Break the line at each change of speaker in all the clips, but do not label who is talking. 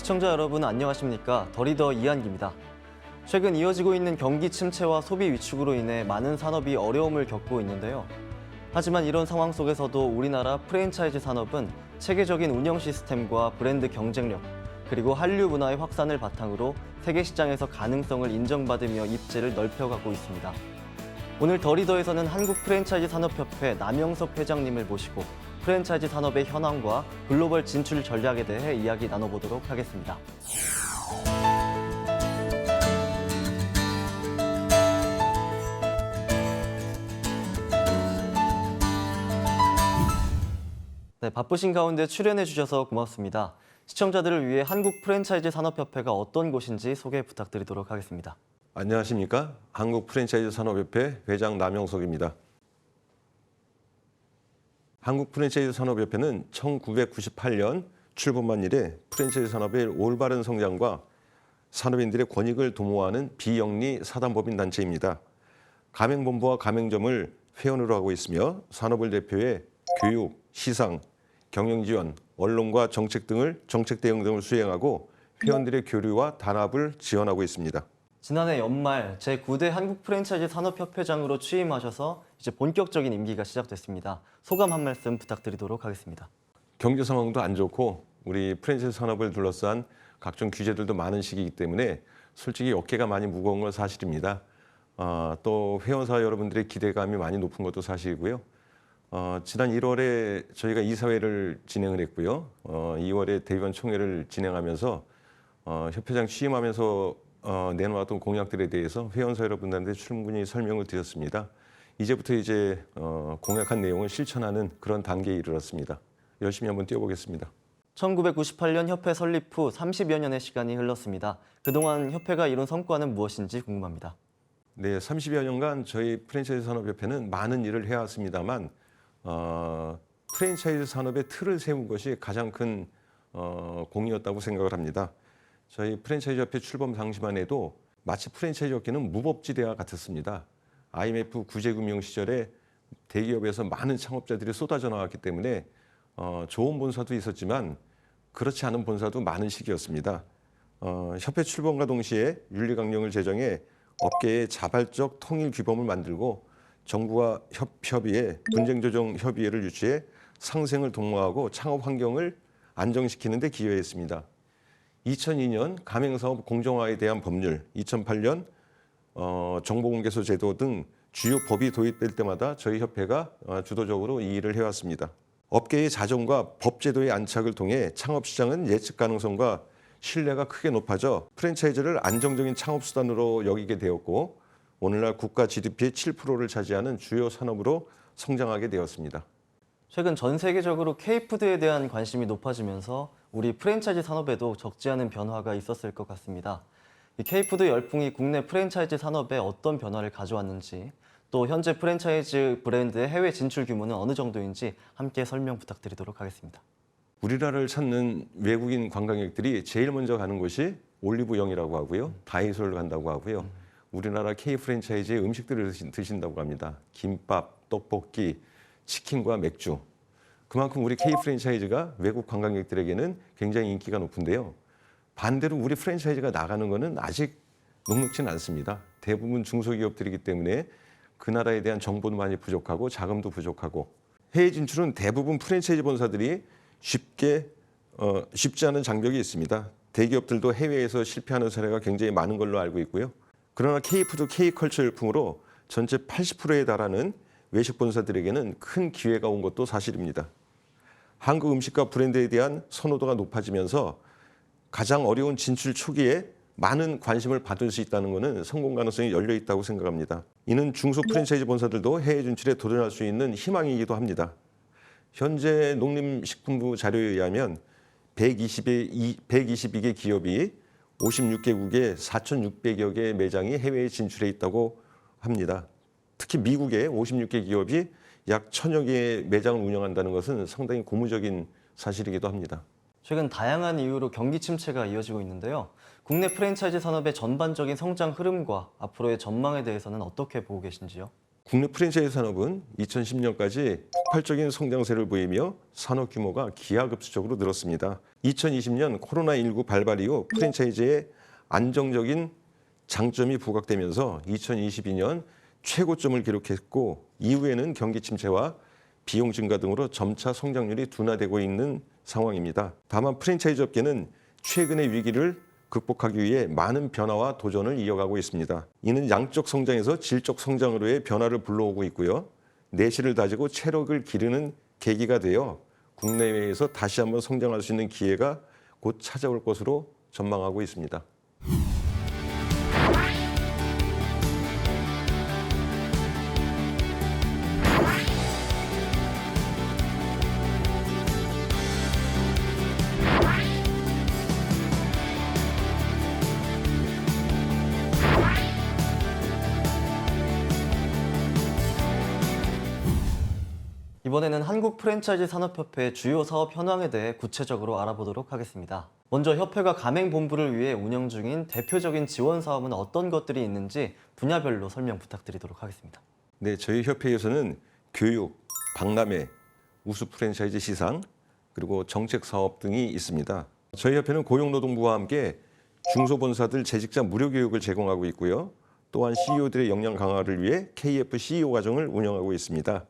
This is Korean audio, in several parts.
시청자 여러분 안녕하십니까? 더리더 이한기입니다. 최근 이어지고 있는 경기 침체와 소비 위축으로 인해 많은 산업이 어려움을 겪고 있는데요. 하지만 이런 상황 속에서도 우리나라 프랜차이즈 산업은 체계적인 운영 시스템과 브랜드 경쟁력, 그리고 한류 문화의 확산을 바탕으로 세계 시장에서 가능성을 인정받으며 입지를 넓혀가고 있습니다. 오늘 더리더에서는 한국 프랜차이즈 산업협회 남영석 회장님을 모시고 프랜차이즈 산업의 현황과 글로벌 진출 전략에 대해 이야기 나눠보도록 하겠습니다. 네, 바쁘신 가운데 출연해 주셔서 고맙습니다. 시청자들을 위해 한국 프랜차이즈 산업협회가 어떤 곳인지 소개 부탁드리도록 하겠습니다.
안녕하십니까? 한국 프랜차이즈 산업협회 회장 남영석입니다. 한국 프랜차이즈 산업협회는 1998년 출범한 이래 프랜차이즈 산업의 올바른 성장과 산업인들의 권익을 도모하는 비영리 사단법인 단체입니다. 가맹본부와 가맹점을 회원으로 하고 있으며 산업을 대표해 교육, 시상, 경영지원, 언론과 정책 대응 등을 수행하고 회원들의 교류와 단합을 지원하고 있습니다.
지난해 연말 제9대 한국 프랜차이즈 산업협회장으로 취임하셔서 이제 본격적인 임기가 시작됐습니다. 소감 한 말씀 부탁드리도록 하겠습니다.
경제 상황도 안 좋고 우리 프랜차이즈 산업을 둘러싼 각종 규제들도 많은 시기이기 때문에 솔직히 어깨가 많이 무거운 건 사실입니다. 또 회원사 여러분들의 기대감이 많이 높은 것도 사실이고요. 지난 1월에 저희가 이사회를 진행을 했고요. 2월에 대의원 총회를 진행하면서 협회장 취임하면서 내놓았던 공약들에 대해서 회원사 여러분들한테 충분히 설명을 드렸습니다. 이제부터 공약한 내용을 실천하는 그런 단계에 이르렀습니다. 열심히 한번 뛰어보겠습니다.
1998년 협회 설립 후 30여 년의 시간이 흘렀습니다. 그동안 협회가 이룬 성과는 무엇인지 궁금합니다.
네, 30여 년간 저희 프랜차이즈 산업협회는 많은 일을 해왔습니다만 프랜차이즈 산업의 틀을 세운 것이 가장 큰 공이었다고 생각을 합니다. 저희 프랜차이즈 협회 출범 당시만 해도 마치 프랜차이즈 업계는 무법지대와 같았습니다. IMF 구제금융 시절에 대기업에서 많은 창업자들이 쏟아져 나왔기 때문에 좋은 본사도 있었지만 그렇지 않은 본사도 많은 시기였습니다. 협회 출범과 동시에 윤리강령을 제정해 업계의 자발적 통일 규범을 만들고 정부와 협의회, 분쟁조정 협의회를 유치해 상생을 독려하고 창업 환경을 안정시키는 데 기여했습니다. 2002년 가맹사업 공정화에 대한 법률, 2008년 정보공개서 제도 등 주요 법이 도입될 때마다 저희 협회가 주도적으로 이 일을 해왔습니다. 업계의 자정과 법제도의 안착을 통해 창업시장은 예측 가능성과 신뢰가 크게 높아져 프랜차이즈를 안정적인 창업수단으로 여기게 되었고 오늘날 국가 GDP의 7%를 차지하는 주요 산업으로 성장하게 되었습니다.
최근 전 세계적으로 K푸드에 대한 관심이 높아지면서 우리 프랜차이즈 산업에도 적지 않은 변화가 있었을 것 같습니다. 이 K푸드 열풍이 국내 프랜차이즈 산업에 어떤 변화를 가져왔는지, 또 현재 프랜차이즈 브랜드의 해외 진출 규모는 어느 정도인지 함께 설명 부탁드리도록 하겠습니다.
우리나라를 찾는 외국인 관광객들이 제일 먼저 가는 곳이 올리브영이라고 하고요. 다이소를 간다고 하고요. 우리나라 K 프랜차이즈의 음식들을 드신다고 합니다. 김밥, 떡볶이, 치킨과 맥주. 그만큼 우리 K 프랜차이즈가 외국 관광객들에게는 굉장히 인기가 높은데요. 반대로 우리 프랜차이즈가 나가는 것은 아직 녹록지는 않습니다. 대부분 중소기업들이기 때문에 그 나라에 대한 정보도 많이 부족하고 자금도 부족하고 해외 진출은 대부분 프랜차이즈 본사들이 쉽지 않은 장벽이 있습니다. 대기업들도 해외에서 실패하는 사례가 굉장히 많은 걸로 알고 있고요. 그러나 K푸드, K컬처 열풍으로 전체 80%에 달하는 외식 본사들에게는 큰 기회가 온 것도 사실입니다. 한국 음식과 브랜드에 대한 선호도가 높아지면서 가장 어려운 진출 초기에 많은 관심을 받을 수 있다는 것은 성공 가능성이 열려 있다고 생각합니다. 이는 중소 프랜차이즈 본사들도 해외 진출에 도전할 수 있는 희망이기도 합니다. 현재 농림식품부 자료에 의하면 122개 기업이 56개국에 4,600여 개의 매장이 해외에 진출해 있다고 합니다. 특히 미국의 56개 기업이 약 1,000여 개의 매장을 운영한다는 것은 상당히 고무적인 사실이기도 합니다.
최근 다양한 이유로 경기 침체가 이어지고 있는데요. 국내 프랜차이즈 산업의 전반적인 성장 흐름과 앞으로의 전망에 대해서는 어떻게 보고 계신지요?
국내 프랜차이즈 산업은 2010년까지 폭발적인 성장세를 보이며 산업 규모가 기하급수적으로 늘었습니다. 2020년 코로나19 발발 이후 프랜차이즈의 안정적인 장점이 부각되면서 2022년 최고점을 기록했고 이후에는 경기 침체와 비용 증가 등으로 점차 성장률이 둔화되고 있는 상황입니다. 다만 프랜차이즈 업계는 최근의 위기를 극복하기 위해 많은 변화와 도전을 이어가고 있습니다. 이는 양적 성장에서 질적 성장으로의 변화를 불러오고 있고요. 내실을 다지고 체력을 기르는 계기가 되어 국내외에서 다시 한번 성장할 수 있는 기회가 곧 찾아올 것으로 전망하고 있습니다.
이번에는 한국 프랜차이즈 산업협회 주요 사업 현황에 대해 구체적으로 알아보도록 하겠습니다. 먼저 협회가 가맹본부를 위해 운영 중인 대표적인 지원 사업은 어떤 것들이 있는지 분야별로 설명 부탁드리도록 하겠습니다.
네, 저희 협회에서는 교육, 박람회, 우수 프랜차이즈 시상, 그리고 정책 사업 등이 있습니다. 저희 협회는 고용노동부와 함께 중소본사들 재직자 무료 교육을 제공하고 있고요. 또한 CEO들의 역량 강화를 위해 KF CEO 과정을 운영하고 있습니다.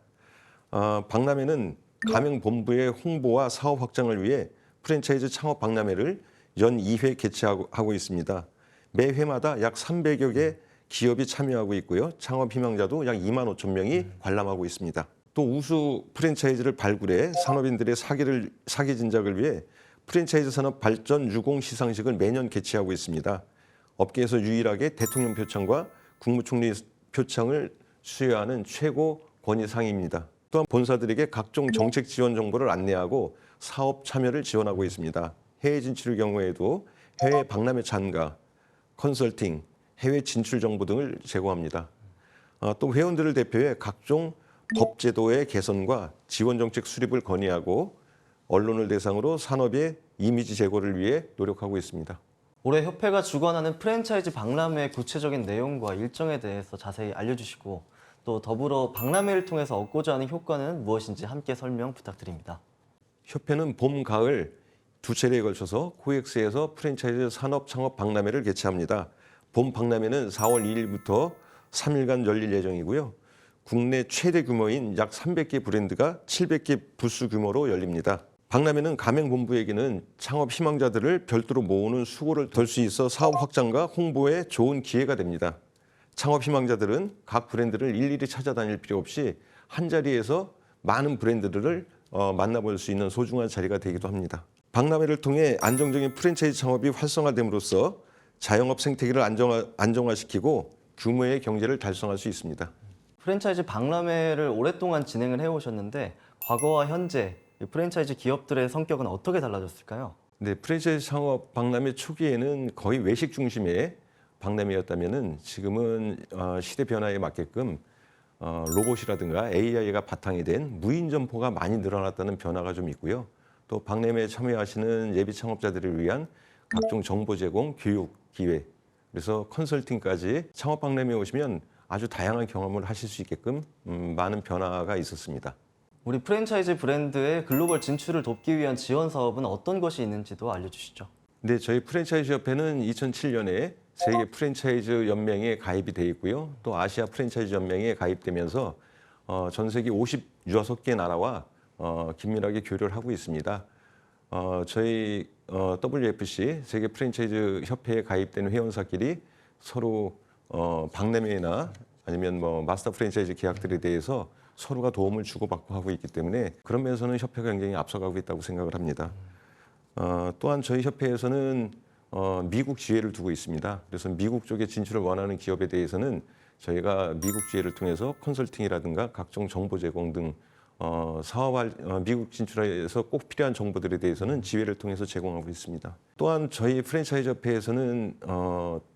박람회는 가맹본부의 홍보와 사업 확장을 위해 프랜차이즈 창업 박람회를 연 2회 개최하고 있습니다. 매 회마다 약 300여 개 기업이 참여하고 있고요. 창업 희망자도 약 2만 5천 명이 관람하고 있습니다. 또 우수 프랜차이즈를 발굴해 산업인들의 사기 진작을 위해 프랜차이즈 산업 발전 유공 시상식을 매년 개최하고 있습니다. 업계에서 유일하게 대통령 표창과 국무총리 표창을 수여하는 최고 권위상입니다. 또한 본사들에게 각종 정책 지원 정보를 안내하고 사업 참여를 지원하고 있습니다. 해외 진출의 경우에도 해외 박람회 참가, 컨설팅, 해외 진출 정보 등을 제공합니다. 또 회원들을 대표해 각종 법 제도의 개선과 지원 정책 수립을 건의하고 언론을 대상으로 산업의 이미지 제고를 위해 노력하고 있습니다.
올해 협회가 주관하는 프랜차이즈 박람회의 구체적인 내용과 일정에 대해서 자세히 알려주시고 또 더불어 박람회를 통해서 얻고자 하는 효과는 무엇인지 함께 설명 부탁드립니다.
협회는 봄, 가을 두 차례에 걸쳐서 코엑스에서 프랜차이즈 산업 창업 박람회를 개최합니다. 봄 박람회는 4월 2일부터 3일간 열릴 예정이고요. 국내 최대 규모인 약 300개 브랜드가 700개 부스 규모로 열립니다. 박람회는 가맹본부에게는 창업 희망자들을 별도로 모으는 수고를 덜 수 있어 사업 확장과 홍보에 좋은 기회가 됩니다. 창업 희망자들은 각 브랜드를 일일이 찾아다닐 필요 없이 한자리에서 많은 브랜드들을 만나볼 수 있는 소중한 자리가 되기도 합니다. 박람회를 통해 안정적인 프랜차이즈 창업이 활성화됨으로써 자영업 생태계를 안정화시키고 규모의 경제를 달성할 수 있습니다.
프랜차이즈 박람회를 오랫동안 진행을 해오셨는데 과거와 현재 프랜차이즈 기업들의 성격은 어떻게 달라졌을까요?
네, 프랜차이즈 창업 박람회 초기에는 거의 외식 중심의 박람회였다면은 지금은 시대 변화에 맞게끔 로봇이라든가 AI가 바탕이 된 무인 점포가 많이 늘어났다는 변화가 좀 있고요. 또 박람회에 참여하시는 예비 창업자들을 위한 각종 정보 제공, 교육 기회, 그래서 컨설팅까지 창업 박람회에 오시면 아주 다양한 경험을 하실 수 있게끔 많은 변화가 있었습니다.
우리 프랜차이즈 브랜드의 글로벌 진출을 돕기 위한 지원 사업은 어떤 것이 있는지도 알려주시죠.
네, 저희 프랜차이즈 협회는 2007년에 세계 프랜차이즈 연맹에 가입이 돼 있고요. 또 아시아 프랜차이즈 연맹에 가입되면서 전 세계 56개 나라와 긴밀하게 교류를 하고 있습니다. 저희 WFC 세계 프랜차이즈 협회에 가입된 회원사끼리 서로 박람회나 아니면 마스터 프랜차이즈 계약들에 대해서 서로가 도움을 주고받고 하고 있기 때문에 그런 면에서는 협회가 굉장히 앞서가고 있다고 생각을 합니다. 또한 저희 협회에서는 미국 지회를 두고 있습니다. 그래서 미국 쪽에 진출을 원하는 기업에 대해서는 저희가 미국 지회를 통해서 컨설팅이라든가 각종 정보 제공 등 미국 진출에서 꼭 필요한 정보들에 대해서는 지회를 통해서 제공하고 있습니다. 또한 저희 프랜차이즈 협회에서는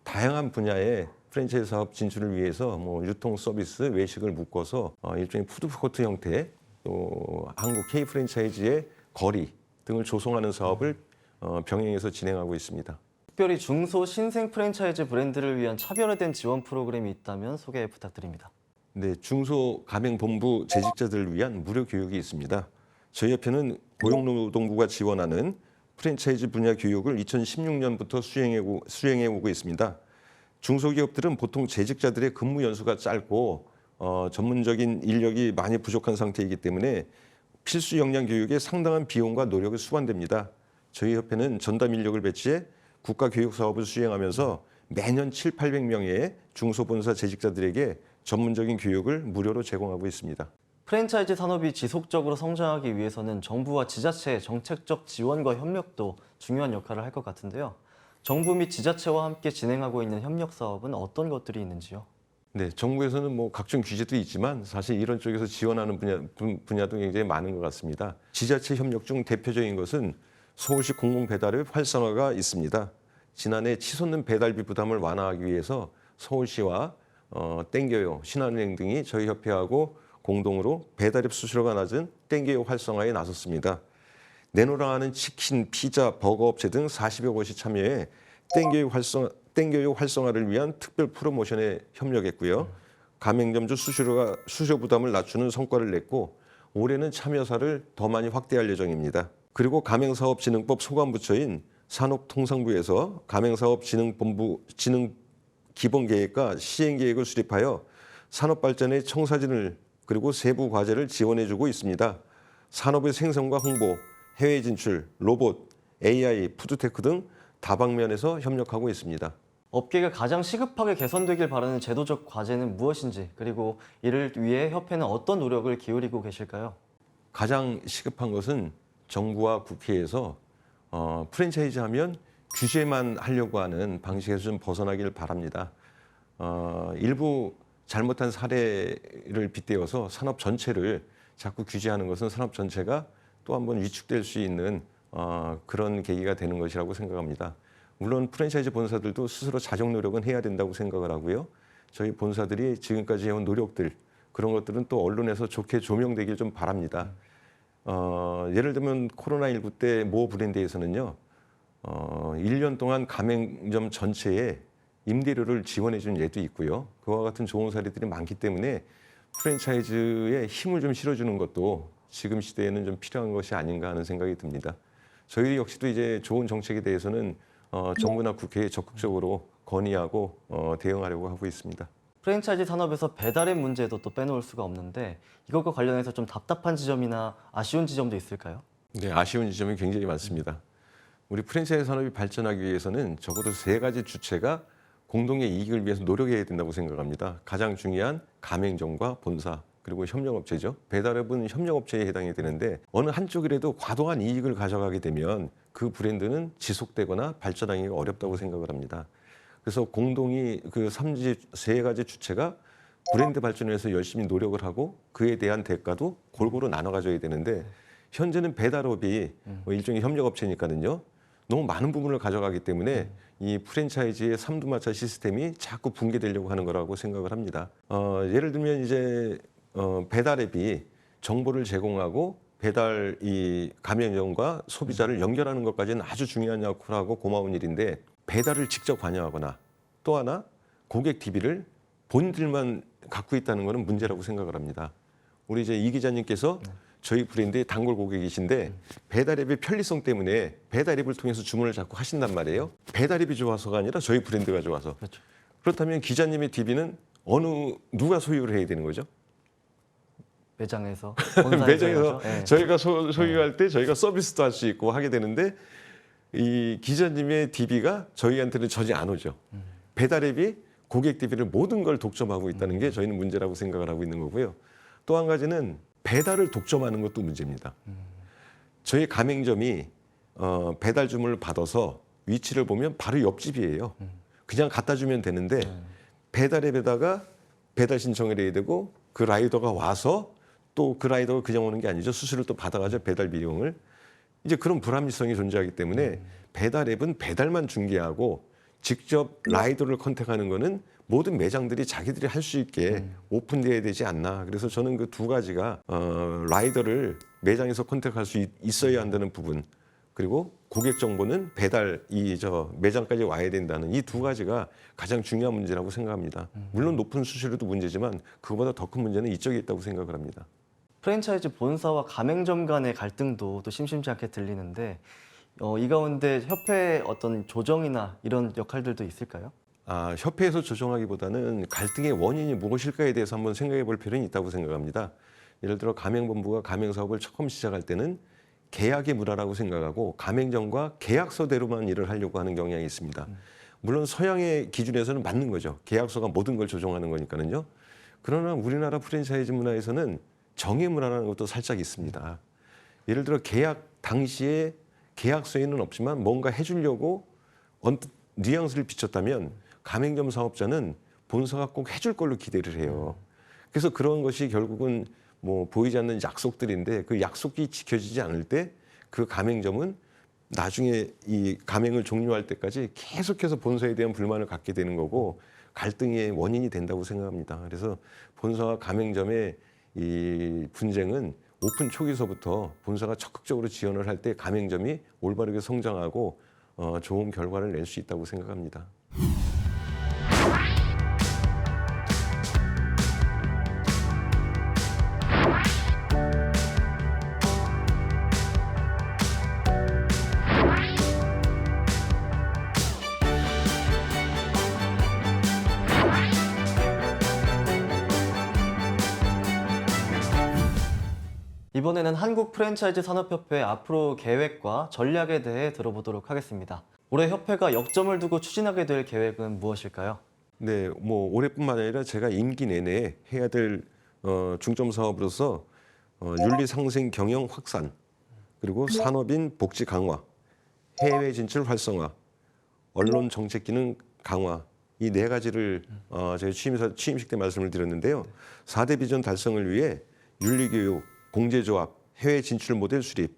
다양한 분야의 프랜차이즈 사업 진출을 위해서 유통 서비스, 외식을 묶어서 일종의 푸드코트 형태, 또 한국 K 프랜차이즈의 거리 등을 조성하는 사업을 병행해서 진행하고 있습니다.
특별히 중소 신생 프랜차이즈 브랜드를 위한 차별화된 지원 프로그램이 있다면 소개 부탁드립니다.
네, 중소가맹본부 재직자들을 위한 무료 교육이 있습니다. 저희 협회는 고용노동부가 지원하는 프랜차이즈 분야 교육을 2016년부터 수행해 오고 있습니다. 중소기업들은 보통 재직자들의 근무 연수가 짧고 전문적인 인력이 많이 부족한 상태이기 때문에 필수 역량 교육에 상당한 비용과 노력을 수반됩니다. 저희 협회는 전담 인력을 배치해 국가 교육 사업을 수행하면서 매년 700~800명의 중소본사 재직자들에게 전문적인 교육을 무료로 제공하고 있습니다.
프랜차이즈 산업이 지속적으로 성장하기 위해서는 정부와 지자체의 정책적 지원과 협력도 중요한 역할을 할 것 같은데요. 정부 및 지자체와 함께 진행하고 있는 협력 사업은 어떤 것들이 있는지요?
네, 정부에서는 뭐 각종 규제도 있지만 사실 이런 쪽에서 지원하는 분야도 굉장히 많은 것 같습니다. 지자체 협력 중 대표적인 것은 서울시 공공배달앱 활성화가 있습니다. 지난해 치솟는 배달비 부담을 완화하기 위해서 서울시와 땡겨요, 신한은행 등이 저희 협회하고 공동으로 배달앱 수수료가 낮은 땡겨요 활성화에 나섰습니다. 내노라하는 치킨, 피자, 버거 업체 등 40여 곳이 참여해 땡겨요 활성화를 위한 특별 프로모션에 협력했고요. 가맹점주 수수료 부담을 낮추는 성과를 냈고 올해는 참여사를 더 많이 확대할 예정입니다. 그리고 가맹사업진흥법 소관부처인 산업통상부에서 가맹사업진흥본부 기본계획과 시행계획을 수립하여 산업발전의 청사진을 그리고 세부 과제를 지원해주고 있습니다. 산업의 생성과 홍보, 해외 진출, 로봇, AI, 푸드테크 등 다방면에서 협력하고 있습니다.
업계가 가장 시급하게 개선되길 바라는 제도적 과제는 무엇인지, 그리고 이를 위해 협회는 어떤 노력을 기울이고 계실까요?
가장 시급한 것은 정부와 국회에서 프랜차이즈 하면 규제만 하려고 하는 방식에서 좀 벗어나길 바랍니다. 일부 잘못한 사례를 빗대어서 산업 전체를 자꾸 규제하는 것은 산업 전체가 또 한 번 위축될 수 있는 그런 계기가 되는 것이라고 생각합니다. 물론 프랜차이즈 본사들도 스스로 자정 노력은 해야 된다고 생각을 하고요. 저희 본사들이 지금까지 해온 노력들, 그런 것들은 또 언론에서 좋게 조명되길 좀 바랍니다. 예를 들면 코로나19 때 모 브랜드에서는요. 1년 동안 가맹점 전체에 임대료를 지원해 준 예도 있고요. 그와 같은 좋은 사례들이 많기 때문에 프랜차이즈에 힘을 좀 실어주는 것도 지금 시대에는 좀 필요한 것이 아닌가 하는 생각이 듭니다. 저희 역시도 이제 좋은 정책에 대해서는 정부나 국회에 적극적으로 건의하고 대응하려고 하고 있습니다.
프랜차이즈 산업에서 배달의 문제도 또 빼놓을 수가 없는데, 이것과 관련해서 좀 답답한 지점이나 아쉬운 지점도 있을까요?
네, 아쉬운 지점이 굉장히 많습니다. 우리 프랜차이즈 산업이 발전하기 위해서는 적어도 3가지 주체가 공동의 이익을 위해서 노력해야 된다고 생각합니다. 가장 중요한 가맹점과 본사, 그리고 협력업체죠. 배달앱은 협력업체에 해당이 되는데 어느 한쪽이라도 과도한 이익을 가져가게 되면 그 브랜드는 지속되거나 발전하기가 어렵다고 생각을 합니다. 그래서 공동이 그 3가지 주체가 브랜드 발전을 위해서 열심히 노력을 하고 그에 대한 대가도 골고루 나눠 가져야 되는데 현재는 배달업이 일종의 협력업체니까는요. 너무 많은 부분을 가져가기 때문에 이 프랜차이즈의 삼두마차 시스템이 자꾸 붕괴되려고 하는 거라고 생각을 합니다. 예를 들면 이제 배달앱이 정보를 제공하고 배달 이 가맹점과 소비자를 연결하는 것까지는 아주 중요한 역할을 하고 고마운 일인데 배달을 직접 관여하거나 또 하나 고객 DB를 본인들만 갖고 있다는 것은 문제라고 생각을 합니다. 우리 이제 이 기자님께서 저희 브랜드의 단골 고객이신데 배달앱의 편리성 때문에 배달앱을 통해서 주문을 자꾸 하신단 말이에요. 배달앱이 좋아서가 아니라 저희 브랜드가 좋아서.
그렇죠.
그렇다면 기자님의 DB는 누가 소유를 해야 되는 거죠?
매장에서,
매장에서
네.
저희가 소유할 때 저희가 서비스도 할 수 있고 하게 되는데 이 기자님의 DB가 저희한테는 전혀 안 오죠. 배달앱이 고객 DB를 모든 걸 독점하고 있다는 게 저희는 문제라고 생각을 하고 있는 거고요. 또 한 가지는 배달을 독점하는 것도 문제입니다. 저희 가맹점이 배달 주문을 받아서 위치를 보면 바로 옆집이에요. 그냥 갖다 주면 되는데 배달앱에다가 배달 신청을 해야 되고 그 라이더가 와서 또 그 라이더가 그냥 오는 게 아니죠. 수수료를 또 받아가지고 배달 비용을. 이제 그런 불합리성이 존재하기 때문에 배달앱은 배달만 중개하고 직접 라이더를 컨택하는 거는 모든 매장들이 자기들이 할 수 있게 오픈돼야 되지 않나. 그래서 저는 그 2가지가 라이더를 매장에서 컨택할 수 있어야 한다는 부분, 그리고 고객 정보는 배달 매장까지 와야 된다는 이 두 가지가 가장 중요한 문제라고 생각합니다. 물론 높은 수수료도 문제지만 그거보다 더 큰 문제는 이쪽에 있다고 생각을 합니다.
프랜차이즈 본사와 가맹점 간의 갈등도 또 심심치 않게 들리는데 이 가운데 협회의 어떤 조정이나 이런 역할들도 있을까요?
협회에서 조정하기보다는 갈등의 원인이 무엇일까에 대해서 한번 생각해 볼 필요는 있다고 생각합니다. 예를 들어 가맹본부가 가맹사업을 처음 시작할 때는 계약의 문화라고 생각하고 가맹점과 계약서대로만 일을 하려고 하는 경향이 있습니다. 물론 서양의 기준에서는 맞는 거죠. 계약서가 모든 걸 조정하는 거니까는요. 그러나 우리나라 프랜차이즈 문화에서는 정의 문화라는 것도 살짝 있습니다. 예를 들어 계약 당시에 계약서에는 없지만 뭔가 해주려고 언뜻 뉘앙스를 비췄다면 가맹점 사업자는 본사가 꼭 해줄 걸로 기대를 해요. 그래서 그런 것이 결국은 뭐 보이지 않는 약속들인데 그 약속이 지켜지지 않을 때 그 가맹점은 나중에 이 가맹을 종료할 때까지 계속해서 본사에 대한 불만을 갖게 되는 거고 갈등의 원인이 된다고 생각합니다. 그래서 본사와 가맹점의 이 분쟁은 오픈 초기서부터 본사가 적극적으로 지원을 할 때 가맹점이 올바르게 성장하고 좋은 결과를 낼 수 있다고 생각합니다.
이번에는 한국 프랜차이즈 산업협회 앞으로 계획과 전략에 대해 들어보도록 하겠습니다. 올해 협회가 역점을 두고 추진하게 될 계획은 무엇일까요?
네, 뭐 올해뿐만 아니라 제가 임기 내내 해야 될 중점 사업으로서 윤리 상생 경영 확산, 그리고 산업인 복지 강화, 해외 진출 활성화, 언론 정책 기능 강화, 이 네 가지를 제가 취임식 때 말씀을 드렸는데요. 4대 비전 달성을 위해 윤리교육, 공제조합, 해외 진출 모델 수립,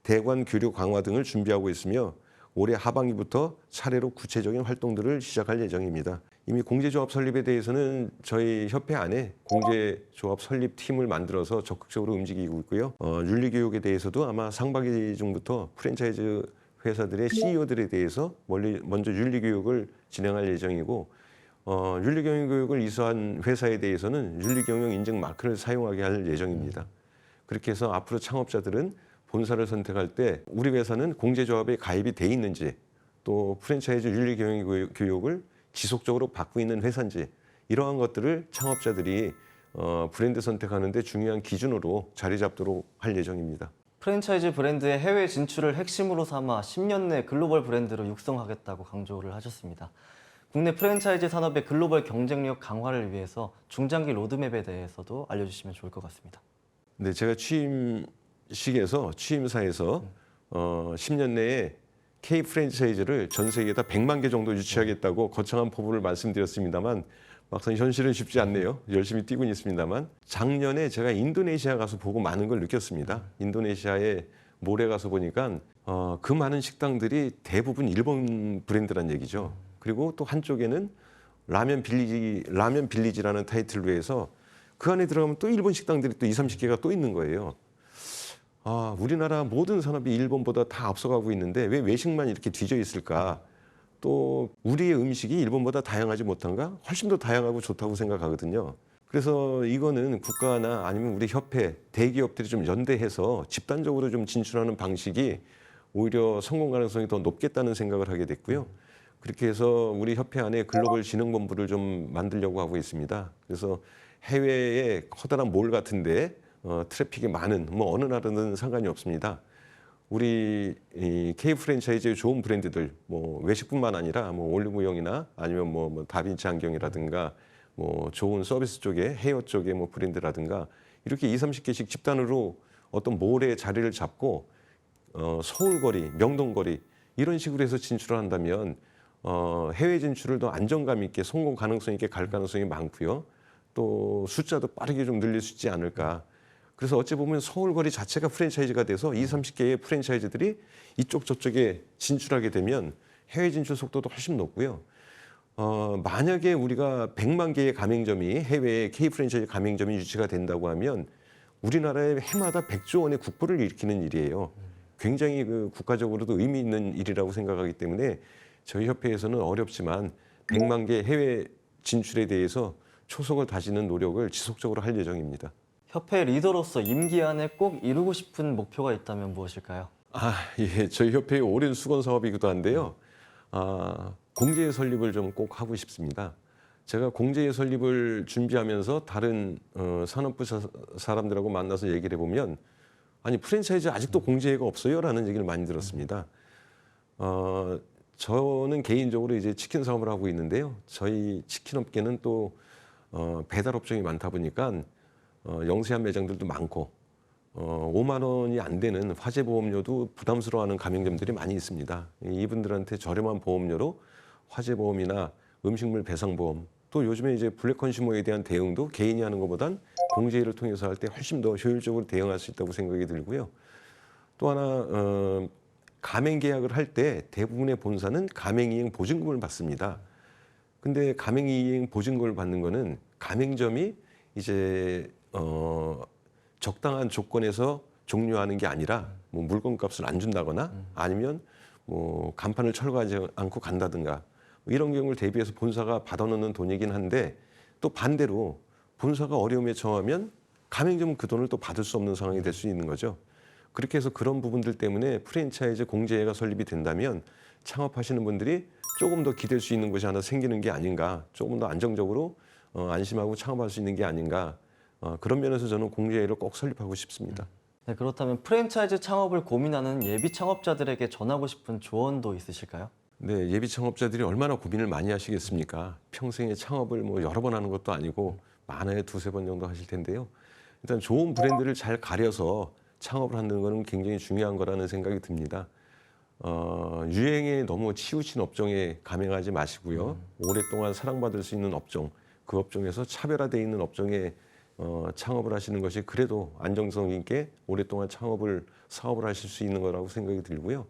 대관 교류 강화 등을 준비하고 있으며 올해 하반기부터 차례로 구체적인 활동들을 시작할 예정입니다. 이미 공제조합 설립에 대해서는 저희 협회 안에 공제조합 설립팀을 만들어서 적극적으로 움직이고 있고요. 윤리교육에 대해서도 아마 상반기 중부터 프랜차이즈 회사들의 CEO들에 대해서 먼저 윤리교육을 진행할 예정이고 윤리경영교육을 이수한 회사에 대해서는 윤리경영 인증 마크를 사용하게 할 예정입니다. 그렇게 해서 앞으로 창업자들은 본사를 선택할 때 우리 회사는 공제조합에 가입이 돼 있는지 또 프랜차이즈 윤리경영교육을 지속적으로 받고 있는 회사인지 이러한 것들을 창업자들이 브랜드 선택하는 데 중요한 기준으로 자리 잡도록 할 예정입니다.
프랜차이즈 브랜드의 해외 진출을 핵심으로 삼아 10년 내 글로벌 브랜드로 육성하겠다고 강조를 하셨습니다. 국내 프랜차이즈 산업의 글로벌 경쟁력 강화를 위해서 중장기 로드맵에 대해서도 알려주시면 좋을 것 같습니다.
네, 제가 취임사에서 10년 내에 K 프랜차이즈를 전 세계에다 100만 개 정도 유치하겠다고 거창한 포부를 말씀드렸습니다만 막상 현실은 쉽지 않네요. 열심히 뛰고 있습니다만 작년에 제가 인도네시아 가서 보고 많은 걸 느꼈습니다. 인도네시아에 몰에 가서 보니까 그 많은 식당들이 대부분 일본 브랜드란 얘기죠. 그리고 또 한쪽에는 라면 빌리지라는 타이틀로 해서 그 안에 들어가면 또 일본 식당들이 또 20-30개가 또 있는 거예요. 우리나라 모든 산업이 일본보다 다 앞서가고 있는데 왜 외식만 이렇게 뒤져 있을까? 또 우리의 음식이 일본보다 다양하지 못한가? 훨씬 더 다양하고 좋다고 생각하거든요. 그래서 이거는 국가나 아니면 우리 협회, 대기업들이 좀 연대해서 집단적으로 좀 진출하는 방식이 오히려 성공 가능성이 더 높겠다는 생각을 하게 됐고요. 그렇게 해서 우리 협회 안에 글로벌 진흥본부를 좀 만들려고 하고 있습니다. 그래서 해외의 커다란 몰 같은데 트래픽이 많은 어느 나라든 상관이 없습니다. 우리 이 K 프랜차이즈의 좋은 브랜드들 외식뿐만 아니라 올리브영이나 아니면 다빈치 안경이라든가 좋은 서비스 쪽에 헤어 쪽에 브랜드라든가 이렇게 20-30개씩 집단으로 어떤 몰에 자리를 잡고 서울거리, 명동거리 이런 식으로 해서 진출을 한다면 해외 진출을 더 안정감 있게 성공 가능성 있게 갈 가능성이 많고요. 또 숫자도 빠르게 좀 늘릴 수 있지 않을까. 그래서 어찌 보면 서울거리 자체가 프랜차이즈가 돼서 20-30개의 프랜차이즈들이 이쪽 저쪽에 진출하게 되면 해외 진출 속도도 훨씬 높고요. 만약에 우리가 100만 개의 가맹점이 해외에 K 프랜차이즈 가맹점이 유치가 된다고 하면 우리나라에 해마다 100조 원의 국부를 일으키는 일이에요. 굉장히 그 국가적으로도 의미 있는 일이라고 생각하기 때문에 저희 협회에서는 어렵지만 100만 개 해외 진출에 대해서 초석을 다지는 노력을 지속적으로 할 예정입니다.
협회 리더로서 임기 안에 꼭 이루고 싶은 목표가 있다면 무엇일까요?
예, 저희 협회의 오랜 수건 사업이기도 한데요. 공제의 설립을 좀 꼭 하고 싶습니다. 제가 공제의 설립을 준비하면서 다른 산업부 사람들하고 만나서 얘기를 해보면 아니 프랜차이즈 아직도 공제가 없어요라는 얘기를 많이 들었습니다. 저는 개인적으로 이제 치킨 사업을 하고 있는데요. 저희 치킨 업계는 또 배달 업종이 많다 보니까 영세한 매장들도 많고 5만 원이 안 되는 화재 보험료도 부담스러워하는 가맹점들이 많이 있습니다. 이분들한테 저렴한 보험료로 화재 보험이나 음식물 배상 보험 또 요즘에 이제 블랙 컨슈머에 대한 대응도 개인이 하는 것보단 공제를 통해서 할 때 훨씬 더 효율적으로 대응할 수 있다고 생각이 들고요. 또 하나 가맹 계약을 할 때 대부분의 본사는 가맹이행 보증금을 받습니다. 근데 가맹이행 보증금을 받는 거는 가맹점이 이제 적당한 조건에서 종료하는 게 아니라 뭐 물건값을 안 준다거나 아니면 뭐 간판을 철거하지 않고 간다든가 이런 경우를 대비해서 본사가 받아놓는 돈이긴 한데 또 반대로 본사가 어려움에 처하면 가맹점은 그 돈을 또 받을 수 없는 상황이 될 수 있는 거죠. 그렇게 해서 그런 부분들 때문에 프랜차이즈 공제가 설립이 된다면 창업하시는 분들이 조금 더 기댈 수 있는 곳이 하나 생기는 게 아닌가, 조금 더 안정적으로 안심하고 창업할 수 있는 게 아닌가, 그런 면에서 저는 공제를 꼭 설립하고 싶습니다.
네, 그렇다면 프랜차이즈 창업을 고민하는 예비 창업자들에게 전하고 싶은 조언도 있으실까요?
네, 예비 창업자들이 얼마나 고민을 많이 하시겠습니까? 평생에 창업을 뭐 여러 번 하는 것도 아니고 많아야 두세 번 정도 하실 텐데요. 일단 좋은 브랜드를 잘 가려서 창업을 하는 것은 굉장히 중요한 거라는 생각이 듭니다. 유행에 너무 치우친 업종에 감행하지 마시고요. 오랫동안 사랑받을 수 있는 업종, 그 업종에서 차별화되어 있는 업종에 창업을 하시는 것이 그래도 안정성 있게 오랫동안 사업을 하실 수 있는 거라고 생각이 들고요.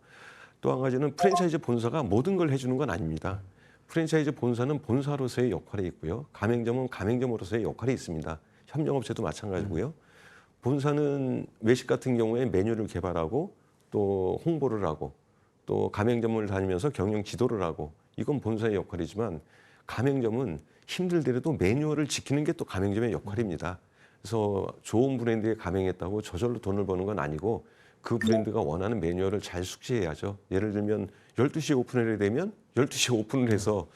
또 한 가지는 프랜차이즈 본사가 모든 걸 해주는 건 아닙니다. 프랜차이즈 본사는 본사로서의 역할이 있고요. 가맹점은 가맹점으로서의 역할이 있습니다. 협력업체도 마찬가지고요. 본사는 외식 같은 경우에 메뉴를 개발하고 또 홍보를 하고 또 가맹점을 다니면서 경영 지도를 하고 이건 본사의 역할이지만 가맹점은 힘들더라도 매뉴얼을 지키는 게 또 가맹점의 역할입니다. 그래서 좋은 브랜드에 가맹했다고 저절로 돈을 버는 건 아니고 그 브랜드가 원하는 매뉴얼을 잘 숙지해야죠. 예를 들면 12시에 오픈을 해야 되면 12시에 오픈을 해서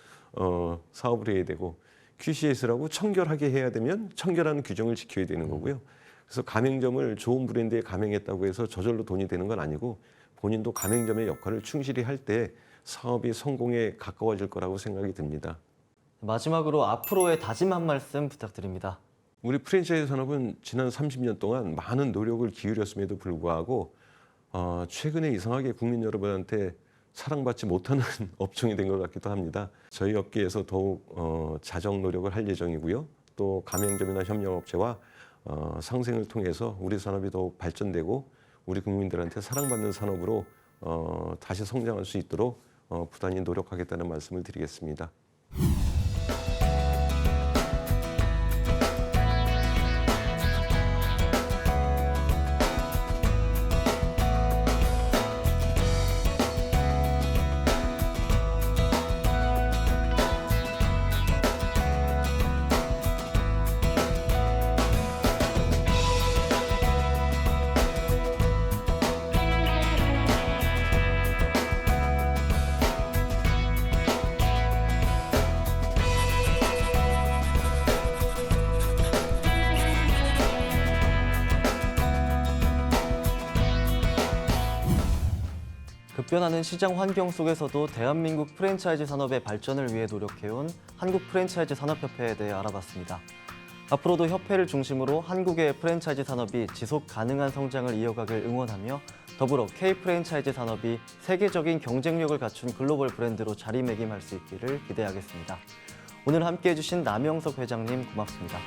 사업을 해야 되고 QCS라고 청결하게 해야 되면 청결하는 규정을 지켜야 되는 거고요. 그래서 가맹점을 좋은 브랜드에 가맹했다고 해서 저절로 돈이 되는 건 아니고 본인도 가맹점의 역할을 충실히 할 때 사업이 성공에 가까워질 거라고 생각이 듭니다.
마지막으로 앞으로의 다짐 한 말씀 부탁드립니다.
우리 프랜차이즈 산업은 지난 30년 동안 많은 노력을 기울였음에도 불구하고 최근에 이상하게 국민 여러분한테 사랑받지 못하는 업종이 된 것 같기도 합니다. 저희 업계에서 더욱 자정 노력을 할 예정이고요. 또 가맹점이나 협력업체와 상생을 통해서 우리 산업이 더욱 발전되고 우리 국민들한테 사랑받는 산업으로 다시 성장할 수 있도록 부단히 노력하겠다는 말씀을 드리겠습니다.
급변하는 시장 환경 속에서도 대한민국 프랜차이즈 산업의 발전을 위해 노력해온 한국 프랜차이즈 산업협회에 대해 알아봤습니다. 앞으로도 협회를 중심으로 한국의 프랜차이즈 산업이 지속 가능한 성장을 이어가길 응원하며 더불어 K-프랜차이즈 산업이 세계적인 경쟁력을 갖춘 글로벌 브랜드로 자리매김할 수 있기를 기대하겠습니다. 오늘 함께해 주신 남영석 회장님 고맙습니다.